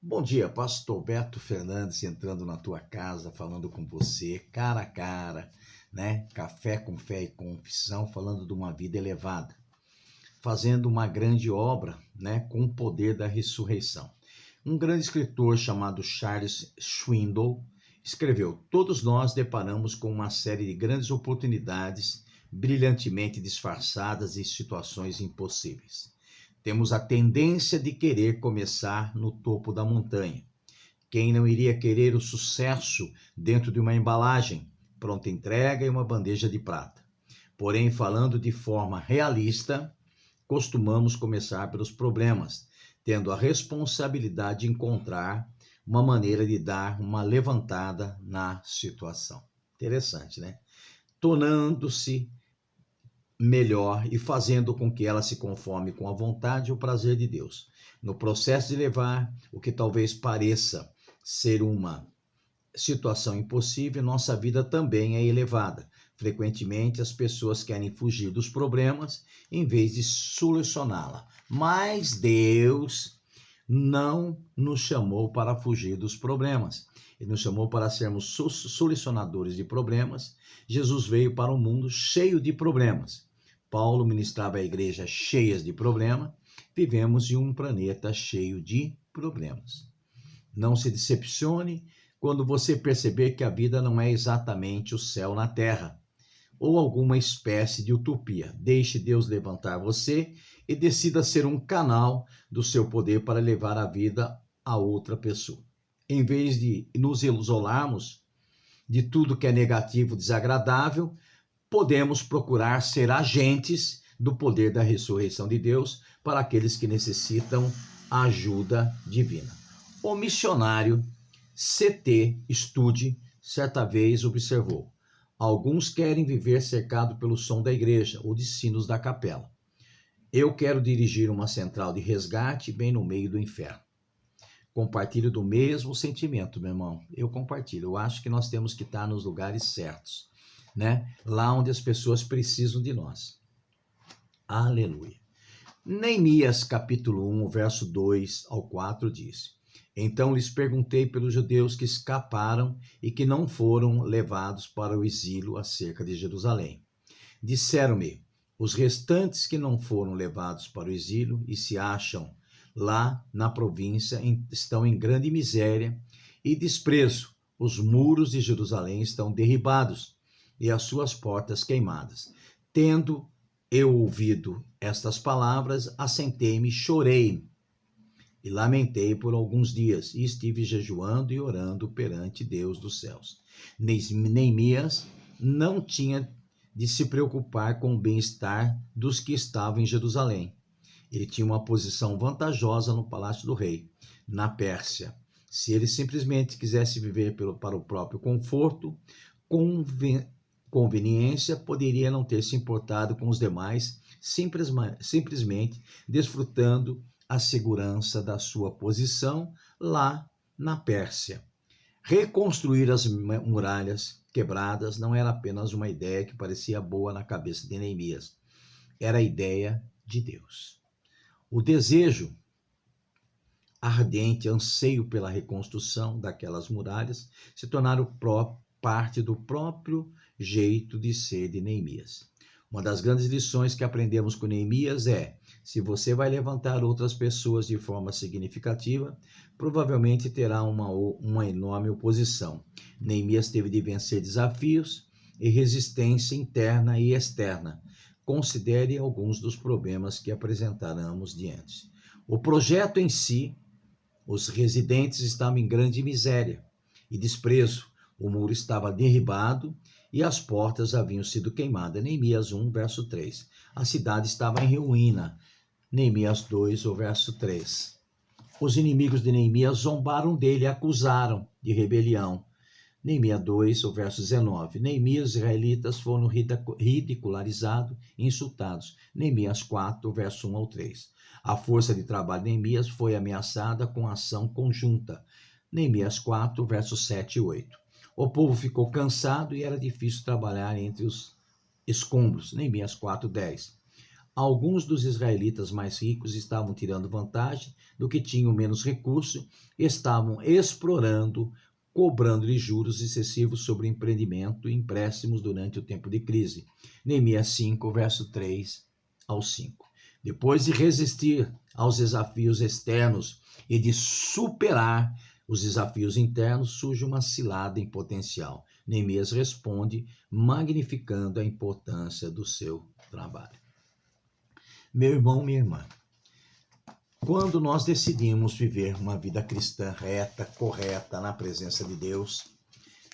Bom dia, Pastor Beto Fernandes entrando na tua casa, falando com você, cara a cara, né? Café com fé e confissão, falando de uma vida elevada, fazendo uma grande obra, né? Com o poder da ressurreição. Um grande escritor chamado Charles Swindoll escreveu: Todos nós deparamos com uma série de grandes oportunidades brilhantemente disfarçadas em situações impossíveis. Temos a tendência de querer começar no topo da montanha. Quem não iria querer o sucesso dentro de uma embalagem, pronta entrega e uma bandeja de prata? Porém, falando de forma realista, costumamos começar pelos problemas, tendo a responsabilidade de encontrar uma maneira de dar uma levantada na situação. Interessante, né? Tornando-se melhor e fazendo com que ela se conforme com a vontade e o prazer de Deus. No processo de levar o que talvez pareça ser uma situação impossível, nossa vida também é elevada. Frequentemente as pessoas querem fugir dos problemas em vez de solucioná-la. Mas Deus não nos chamou para fugir dos problemas. Ele nos chamou para sermos solucionadores de problemas. Jesus veio para um mundo cheio de problemas. Paulo ministrava a igreja cheias de problemas. Vivemos em um planeta cheio de problemas. Não se decepcione quando você perceber que a vida não é exatamente o céu na terra ou alguma espécie de utopia. Deixe Deus levantar você e decida ser um canal do seu poder para levar a vida a outra pessoa. Em vez de nos isolarmos de tudo que é negativo, desagradável, podemos procurar ser agentes do poder da ressurreição de Deus para aqueles que necessitam ajuda divina. O missionário C.T. Studd certa vez observou: alguns querem viver cercado pelo som da igreja ou de sinos da capela. Eu quero dirigir uma central de resgate bem no meio do inferno. Compartilho do mesmo sentimento, meu irmão. Eu compartilho. Eu acho que nós temos que estar nos lugares certos, né? Lá onde as pessoas precisam de nós. Aleluia. Neemias capítulo 1, verso 2 ao 4 diz: Então lhes perguntei pelos judeus que escaparam e que não foram levados para o exílio acerca de Jerusalém. Disseram-me: os restantes que não foram levados para o exílio e se acham lá na província estão em grande miséria e desprezo. Os muros de Jerusalém estão derribados e as suas portas queimadas. Tendo eu ouvido estas palavras, assentei-me e chorei e lamentei por alguns dias, e estive jejuando e orando perante Deus dos céus. Neemias não tinha de se preocupar com o bem-estar dos que estavam em Jerusalém. Ele tinha uma posição vantajosa no palácio do rei, na Pérsia. Se ele simplesmente quisesse viver para o próprio conforto, conveniência, poderia não ter se importado com os demais, simplesmente desfrutando a segurança da sua posição lá na Pérsia. Reconstruir as muralhas quebradas não era apenas uma ideia que parecia boa na cabeça de Neemias, era a ideia de Deus. O desejo ardente, anseio pela reconstrução daquelas muralhas se tornaram parte do próprio jeito de ser de Neemias. Uma das grandes lições que aprendemos com Neemias é: se você vai levantar outras pessoas de forma significativa, provavelmente terá uma enorme oposição. Neemias teve de vencer desafios e resistência interna e externa. Considere alguns dos problemas que apresentaremos diante. O projeto em si, os residentes estavam em grande miséria e desprezo. O muro estava derribado e as portas haviam sido queimadas. Neemias 1, verso 3. A cidade estava em ruína. Neemias 2, o verso 3. Os inimigos de Neemias zombaram dele e acusaram de rebelião. Neemias 2, o verso 19. Neemias e os israelitas foram ridicularizados e insultados. Neemias 4, verso 1 ao 3. A força de trabalho de Neemias foi ameaçada com ação conjunta. Neemias 4, versos 7 e 8. O povo ficou cansado e era difícil trabalhar entre os escombros. Neemias 4, 10. alguns dos israelitas mais ricos estavam tirando vantagem do que tinham menos recurso, estavam explorando, cobrando-lhe juros excessivos sobre empreendimento e empréstimos durante o tempo de crise. Neemias 5, verso 3 ao 5. Depois de resistir aos desafios externos e de superar os desafios internos, surge uma cilada em potencial. Neemias responde, magnificando a importância do seu trabalho. Meu irmão, minha irmã, quando nós decidimos viver uma vida cristã reta, correta, na presença de Deus,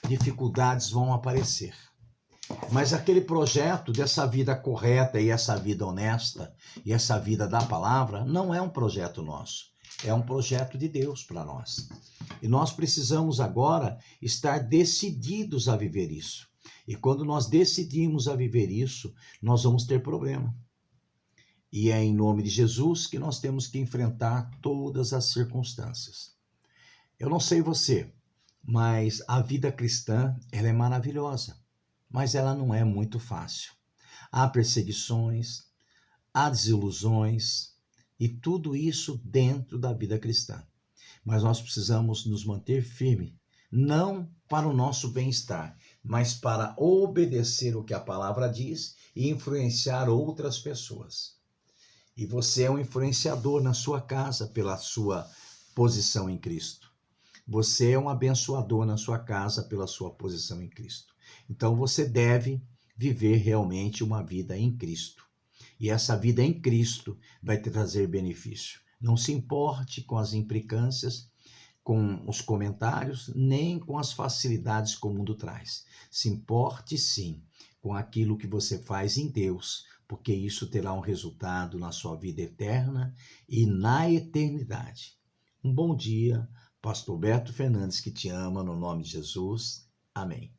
dificuldades vão aparecer. Mas aquele projeto dessa vida correta e essa vida honesta e essa vida da palavra não é um projeto nosso, é um projeto de Deus para nós. E nós precisamos agora estar decididos a viver isso. E quando nós decidimos a viver isso, nós vamos ter problema. E é em nome de Jesus que nós temos que enfrentar todas as circunstâncias. Eu não sei você, mas a vida cristã, ela é maravilhosa, mas ela não é muito fácil. Há perseguições, há desilusões e tudo isso dentro da vida cristã. Mas nós precisamos nos manter firmes, não para o nosso bem-estar, mas para obedecer o que a palavra diz e influenciar outras pessoas. E você é um influenciador na sua casa pela sua posição em Cristo. Você é um abençoador na sua casa pela sua posição em Cristo. Então você deve viver realmente uma vida em Cristo. E essa vida em Cristo vai te trazer benefício. Não se importe com as implicâncias, com os comentários, nem com as facilidades que o mundo traz. Se importe sim com aquilo que você faz em Deus, porque isso terá um resultado na sua vida eterna e na eternidade. Um bom dia, Pastor Beto Fernandes, que te ama, no nome de Jesus. Amém.